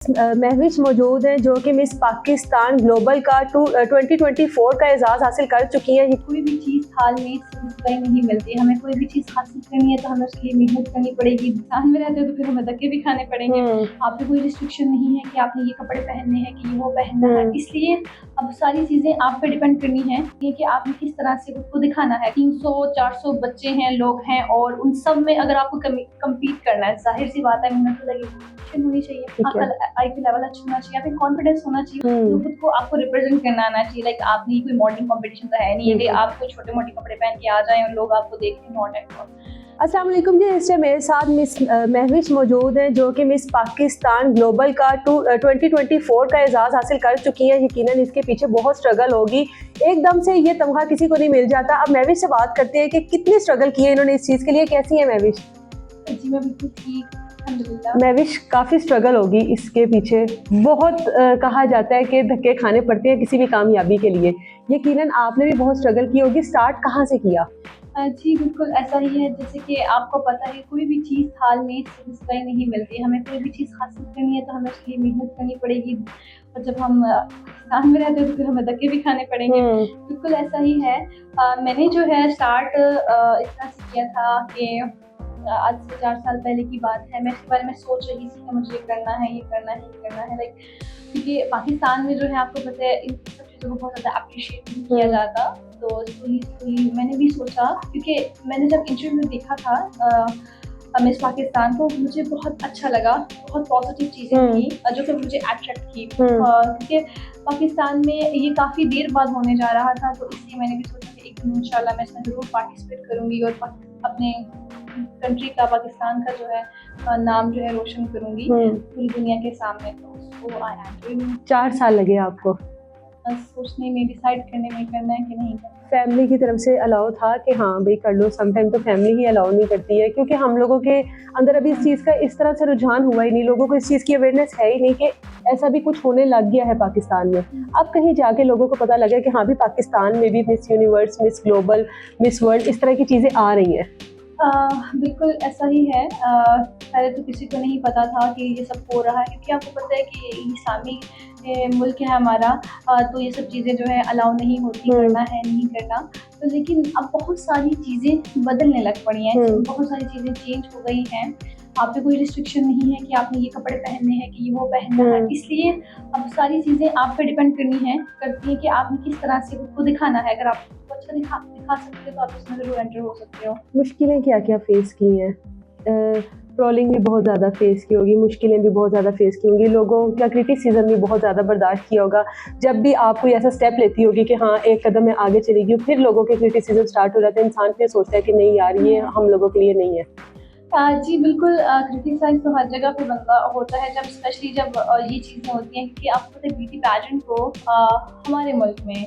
महविश मौजूद हैं जो कि मिस पाकिस्तान ग्लोबल का 2024 का एजाज़ हासिल कर चुकी हैं। कोई भी चीज़ हाल में सही नहीं मिलती। हमें कोई भी चीज़ हासिल करनी है तो हमें उसके लिए मेहनत करनी पड़ेगी। इंसान में रहते हो तो फिर हमें धक्के भी खाने पड़ेंगे। आप पे कोई रिस्ट्रिक्शन नहीं है कि आपने ये कपड़े पहनने हैं कि ये वो पहनना है। इसलिए अब सारी चीज़ें आप पे डिपेंड करनी है कि आपने किस तरह से खुद को दिखाना है। 300-400 बच्चे हैं, लोग हैं और उन सब में अगर आपको कम्पीट करना है, जाहिर सी बात है मेहनत तो लगेगी, होनी चाहिए, आई क्यू लेवल अच्छा होना चाहिए, कॉन्फिडेंस होना चाहिए, तो खुद को आपको रिप्रेजेंट करना आना चाहिए। लाइक आपने कोई मॉडलिंग कंपटीशन तो है नहीं है कि आप कोई छोटे मोटे कपड़े पहन के आ जाएं और लोग आपको देखें नॉट एट ऑल। अस्सलाम वालेकुम जी, इस टाइम मेरे साथ मिस महविश मौजूद हैं जो कि मिस पाकिस्तान ग्लोबल का 2024 का एजाज़ हासिल कर चुकी हैं। यकीनन इसके पीछे बहुत स्ट्रगल होगी, एकदम से ये तमगा किसी को नहीं मिल जाता। अब महविश से बात करते हैं कि कितनी स्ट्रगल की है इन्होंने इस चीज़ के लिए। कैसी है महविश? जी मैं बिल्कुल ठीक। महविश, काफ़ी स्ट्रगल होगी इसके पीछे, बहुत कहा जाता है कि धक्के खाने पड़ते हैं किसी भी कामयाबी के लिए। यकीनन आपने भी बहुत स्ट्रगल की होगी। स्टार्ट कहाँ से किया? जी बिल्कुल ऐसा ही है, जैसे कि आपको पता है कोई भी चीज़ हाल में सही नहीं मिलती। हमें कोई भी चीज़ हासिल करनी है तो हमें उसके लिए मेहनत करनी पड़ेगी और जब हम पाकिस्तान में रहते हैं तो फिर हमें धक्के भी खाने पड़ेंगे। बिल्कुल ऐसा ही है। मैंने जो है स्टार्ट इस तरह से किया था कि आज से 4 साल पहले की बात है। मैं इसके बारे में सोच रही थी कि मुझे ये करना है, ये करना है, ये करना है। लाइक क्योंकि पाकिस्तान में जो है आपको पता है इन सब चीज़ों को बहुत ज़्यादा अप्रिशिएट नहीं किया जाता। तो स्कूली मैंने भी सोचा, क्योंकि मैंने जब इंटरव्यू देखा था मिस पाकिस्तान को, मुझे बहुत अच्छा लगा, बहुत पॉजिटिव चीज़ें थी जो कि मुझे अट्रैक्ट की। क्योंकि पाकिस्तान में ये काफ़ी देर बाद होने जा रहा था, तो इसलिए मैंने भी सोचा कि एक दिन इंशाल्लाह मैं इसमें ज़रूर पार्टिसिपेट करूँगी और अपने कंट्री का, पाकिस्तान का जो है नाम जो है रोशन करूँगी पूरी दुनिया के सामने। तो आई एम 4 साल लगे आपको सोचने में, डिसाइड करने में, करना है कि नहीं करना। फैमिली की तरफ से अलाउ था कि हाँ भाई कर लो? समटाइम तो फैमिली ही अलाउ नहीं करती है, क्योंकि हम लोगों के अंदर अभी इस चीज़ का इस तरह से रुझान हुआ ही नहीं, लोगों को इस चीज़ की अवेयरनेस है ही नहीं कि ऐसा भी कुछ होने लग गया है पाकिस्तान में। अब कहीं जाके लोगों को पता लगा कि हाँ भी पाकिस्तान में भी miss universe, miss global, miss world इस तरह की चीज़ें आ रही हैं। बिल्कुल ऐसा ही है। पहले तो किसी को नहीं पता था कि ये सब हो रहा है, क्योंकि आपको पता है कि इस्लामी मुल्क है हमारा, तो ये सब चीज़ें जो है अलाउ नहीं होती, करना है नहीं करना। तो लेकिन अब बहुत सारी चीज़ें बदलने लग पड़ी हैं, बहुत सारी चीज़ें चेंज हो गई हैं। आप पे कोई रिस्ट्रिक्शन नहीं है कि आपने ये कपड़े पहनने हैं कि ये वो पहनना है। इसलिए अब सारी चीज़ें आप पे डिपेंड करती है कि आपने किस तरह से खुद को दिखाना है। अगर आप अच्छा दिखा सकते हो तो आप इसमें ज़रूर एंटर हो सकते हो। मुश्किलें क्या क्या फेस की हैं? ट्रोलिंग भी बहुत ज़्यादा फेस की होगी, मुश्किलें भी बहुत ज़्यादा फेस की होंगी, लोगों का क्रिटिसिज्म भी बहुत ज़्यादा बर्दाश्त किया होगा। जब भी आप कोई ऐसा स्टेप लेती होगी कि हाँ एक कदम मैं आगे चलेगी, फिर लोगों के क्रिटिसिज्म स्टार्ट हो जाते हैं, इंसान फिर सोचता है कि नहीं यार ये हम लोगों के लिए नहीं है। जी बिल्कुल, क्रिटिसाइज़ तो हर जगह पे बनता होता है, जब स्पेशली जब ये चीज़ें होती हैं, क्योंकि आपको पता है ब्यूटी पैजेंट को हमारे मुल्क में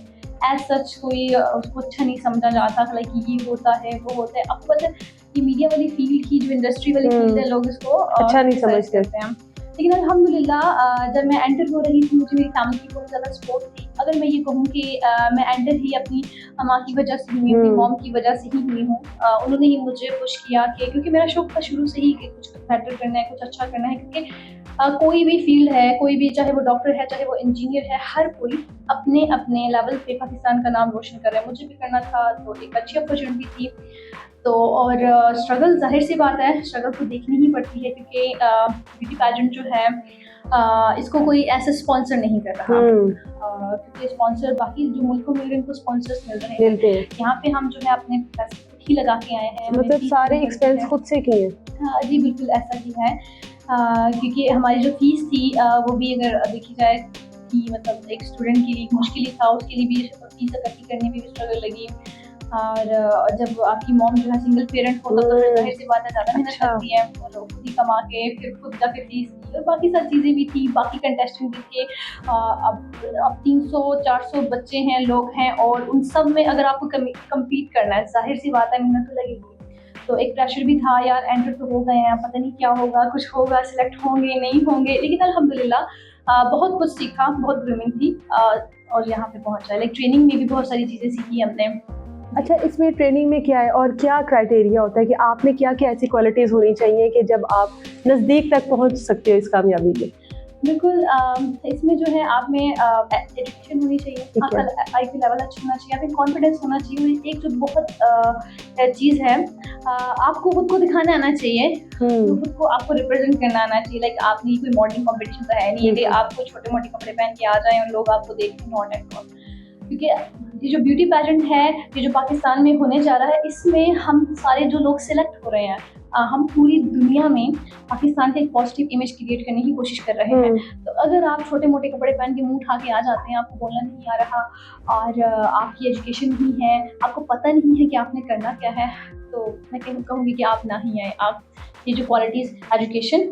एज सच कोई उसको अच्छा नहीं समझा जाता। लाइक ये होता है, वो होता है। आपको पता है ये मीडिया वाली फील्ड की, जो इंडस्ट्री वाली फील्ड है, लोग इसको अच्छा नहीं समझते हैं। लेकिन अल्हम्दुलिल्लाह जब मैं एंटर हो रही थी, मुझे मेरी फैमिली की बहुत ज़्यादा सपोर्ट थी। अगर मैं ये कहूँ कि मैं एंटर ही अपनी माँ की वजह से हुई हूँ, मॉम की वजह से ही हुई हूँ। उन्होंने ही मुझे पुश किया कि, क्योंकि मेरा शौक था शुरू से ही कि कुछ बेटर करना है, कुछ अच्छा करना है। क्योंकि कोई भी फील्ड है, कोई भी, चाहे वो डॉक्टर है, चाहे वो इंजीनियर है, हर कोई अपने अपने लेवल पे पाकिस्तान का नाम रोशन कर रहा है। मुझे भी करना था, तो एक अच्छी अपॉर्चुनिटी थी। तो और स्ट्रगल, जाहिर सी बात है स्ट्रगल तो देखनी ही पड़ती है, क्योंकि ब्यूटी पैजेंट जो है इसको कोई ऐसे स्पॉन्सर नहीं कर रहा। क्योंकि स्पॉन्सर बाकी जो मुल्कों में उनको स्पॉन्सर्स मिल रहे हैं, यहाँ पे हम जो है अपने पैसे खुद ही लगा के आए हैं। मतलब सारे एक्सपेंस खुद से किए? जी बिल्कुल ऐसा ही है। क्योंकि हमारी जो फीस थी वो भी अगर देखी जाए कि मतलब एक स्टूडेंट के लिए मुश्किल ही था, उसके लिए भी फीस इकट्ठी करने में भी स्ट्रगल लगी। और जब आपकी मॉम जो है सिंगल पेरेंट हो तो फिर जाहिर सी बात है ज़्यादा मेहनत करती है, और खुद ही कमा के फिर खुद जाके फीस दी और बाकी सारी चीज़ें भी थी। बाकी कंटेस्टेंट भी थे। अब 300-400 बच्चे हैं, लोग हैं, और उन सब में अगर आपको कम्पीट करना है, जाहिर सी बात है मेहनत तो लगेगी। तो एक प्रेशर भी था यार, एंटर तो हो गए हैं, पता नहीं क्या होगा, कुछ होगा, सिलेक्ट होंगे नहीं होंगे। लेकिन अल्हम्दुलिल्लाह बहुत कुछ सीखा, बहुत ग्रूमिंग थी और यहाँ पे पहुँचा। लाइक ट्रेनिंग में भी बहुत सारी चीज़ें सीखी हमने। अच्छा, इसमें ट्रेनिंग में क्या है और क्या क्राइटेरिया होता है कि आपने क्या क्या ऐसी क्वालिटीज़ होनी चाहिए कि जब आप नज़दीक तक पहुंच सकते हो इस कामयाबी के? बिल्कुल इसमें जो है आप में एजुकेशन होनी चाहिए, ठीक है। आपका आईक्यू लेवल अच्छा होना चाहिए, आप में कॉन्फिडेंस होना चाहिए। एक जो बहुत चीज़ है, आपको खुद को दिखाना आना चाहिए, तो खुद को आपको रिप्रेजेंट करना आना चाहिए। लाइक आपने कोई मॉडलिंग कंपटीशन तो है नहीं है कि बिल्कुल। आप कोई छोटे मोटे कपड़े पहन के आ जाएं और लोग आपको देखें, नॉट एट ऑल। क्योंकि ये जो ब्यूटी पैजेंट है, ये जो पाकिस्तान में होने जा रहा है, इसमें हम सारे जो लोग सिलेक्ट हो रहे हैं, हम पूरी दुनिया में पाकिस्तान की एक पॉजिटिव इमेज क्रिएट करने की कोशिश कर रहे हैं। तो अगर आप छोटे मोटे कपड़े पहन के मुंह उठा के आ जाते हैं, आपको बोलना नहीं आ रहा और आपकी एजुकेशन नहीं है, आपको पता नहीं है कि आपने करना क्या है, तो मैं कहूँगी कि आप ना ही आए। आप ये जो क्वालिटीज़, एजुकेशन,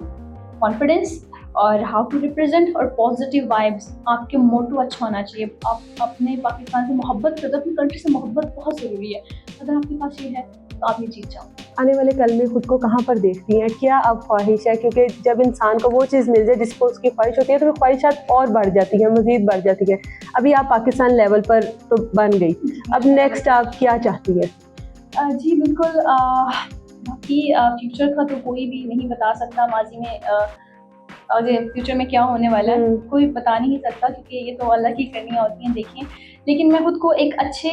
कॉन्फिडेंस और हाउ टू रिप्रेजेंट और पॉजिटिव वाइब्स, आपके मोटो अच्छा होना चाहिए। आप अपने पाकिस्तान से मोहब्बत करते हो, अपनी कंट्री से मोहब्बत बहुत ज़रूरी है। अगर आपके पास ये है तो आप ये जीत जाओ। आने वाले कल में खुद को कहाँ पर देखती हैं, क्या अब ख्वाहिश है? क्योंकि जब इंसान को वो चीज़ मिल जाए जिसको उसकी ख्वाहिश होती है तो वो ख्वाहिशात और बढ़ जाती है, मज़ीद बढ़ जाती है। अभी आप पाकिस्तान लेवल पर तो बन गई, अब नेक्स्ट आप क्या चाहती है? जी बिल्कुल, बाकी फ्यूचर का तो कोई भी नहीं बता सकता। माजी में आगे फ्यूचर में क्या होने वाला है कोई बता नहीं सकता, क्योंकि ये तो अल्लाह की करनियाँ होती हैं, देखें। लेकिन मैं खुद को एक अच्छे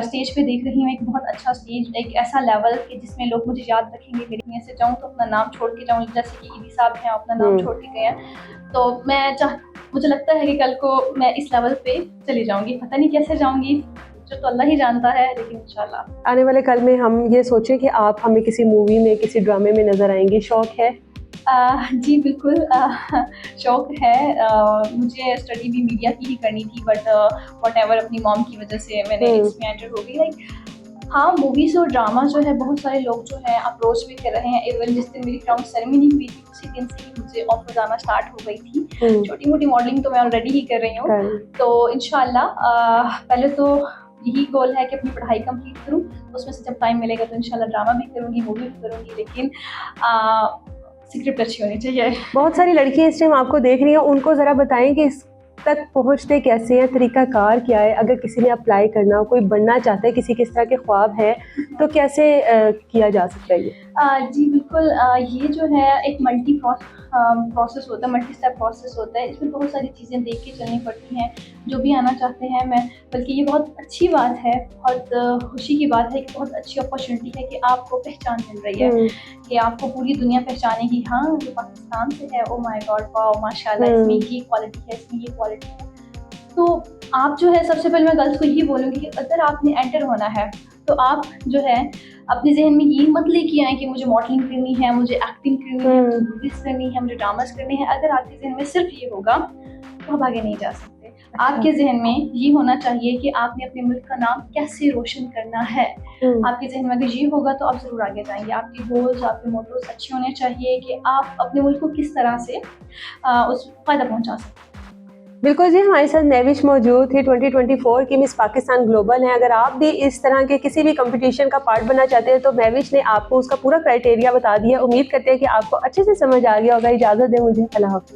स्टेज पे देख रही हूँ, एक बहुत अच्छा स्टेज, एक ऐसा लेवल कि जिसमें लोग मुझे याद रखेंगे। मेरी दुनिया से जाऊँ तो अपना नाम छोड़ के जाऊँ, जैसे कि ईदी साहब हैं, अपना नाम छोड़ के गए हैं। तो मुझे लगता है कि कल को मैं इस लेवल पे चली जाऊँगी। पता नहीं कैसे जाऊँगी, जो तो अल्लाह ही जानता है, लेकिन इंशाल्लाह। आने वाले कल में हम ये सोचें कि आप हमें किसी मूवी में, किसी ड्रामे में नज़र आएंगी, शौक़ है? जी बिल्कुल, शौक़ है। मुझे स्टडी भी मीडिया की ही करनी थी, बट व्हाटएवर अपनी मॉम की वजह से मैंने इसमें एंटर हो गई। लाइक हाँ, मूवीज़ और ड्रामा जो है बहुत सारे लोग जो हैं अप्रोच भी कर रहे हैं। इवन जिस दिन मेरी क्राउन सेरेमनी हुई थी, उसी दिन से ही मुझे ऑफर्स आना स्टार्ट हो गई थी। छोटी मोटी मॉडलिंग तो मैं ऑलरेडी ही कर रही हूँ, तो इंशाल्लाह पहले तो यही गोल है कि अपनी पढ़ाई कंप्लीट करूँ, उसमें से जब टाइम मिलेगा तो इंशाल्लाह ड्रामा भी करूँगी, मूवी भी करूँगी, लेकिन स्क्रिप्ट अच्छी होनी चाहिए। बहुत सारी लड़कियां इस टाइम आपको देख रही हैं, उनको ज़रा बताएं कि इस तक पहुंचते कैसे हैं, तरीकाकार क्या है? अगर किसी ने अप्लाई करना हो, कोई बनना चाहता है, किसी किस तरह के ख्वाब है, तो कैसे किया जा सकता है ये? जी बिल्कुल, ये जो है एक मल्टी प्रोसेस होता है, मल्टी स्टेप प्रोसेस होता है। इसमें बहुत सारी चीज़ें देख के चलनी पड़ती हैं। जो भी आना चाहते हैं, मैं बल्कि ये बहुत अच्छी बात है, बहुत खुशी की बात है, एक बहुत अच्छी अपॉर्चुनिटी है कि आपको पहचान मिल रही है, कि आपको पूरी दुनिया पहचानेगी। हाँ, ये पाकिस्तान से है, ओ माय गॉड, वाओ, माशाल्लाह, इसमें ये क्वालिटी है, इसमें ये क्वालिटी है। तो आप जो है, सबसे पहले मैं गर्ल्स को ये बोलूँगी कि अगर आपने एंटर होना है तो आप जो है अपने जहन में ये मत लेके आए कि मुझे मॉडलिंग करनी है, मुझे एक्टिंग करनी है, मुझे मूवीज़ करनी है, मुझे ड्रामास करने हैं। अगर आपके जहन में सिर्फ ये होगा तो आप आगे नहीं जा सकते। आपके जहन में ये होना चाहिए कि आपने अपने मुल्क का नाम कैसे रोशन करना है। आपके जहन में अगर ये होगा तो आप ज़रूर आगे जाएंगे। आपके गोल्स, आपके मोटोस अच्छे होने चाहिए कि आप अपने मुल्क को किस तरह से उस फ़ायदा पहुँचा सकते हैं। बिल्कुल जी, हमारे साथ नेविश मौजूद थी, 2024 की मिस पाकिस्तान ग्लोबल हैं। अगर आप भी इस तरह के किसी भी कंपटीशन का पार्ट बनना चाहते हैं तो नेविश ने आपको उसका पूरा क्राइटेरिया बता दिया। उम्मीद करते हैं कि आपको अच्छे से समझ आ गया होगा। इजाज़त दें मुझे, अल्लाह हाफ़िज़।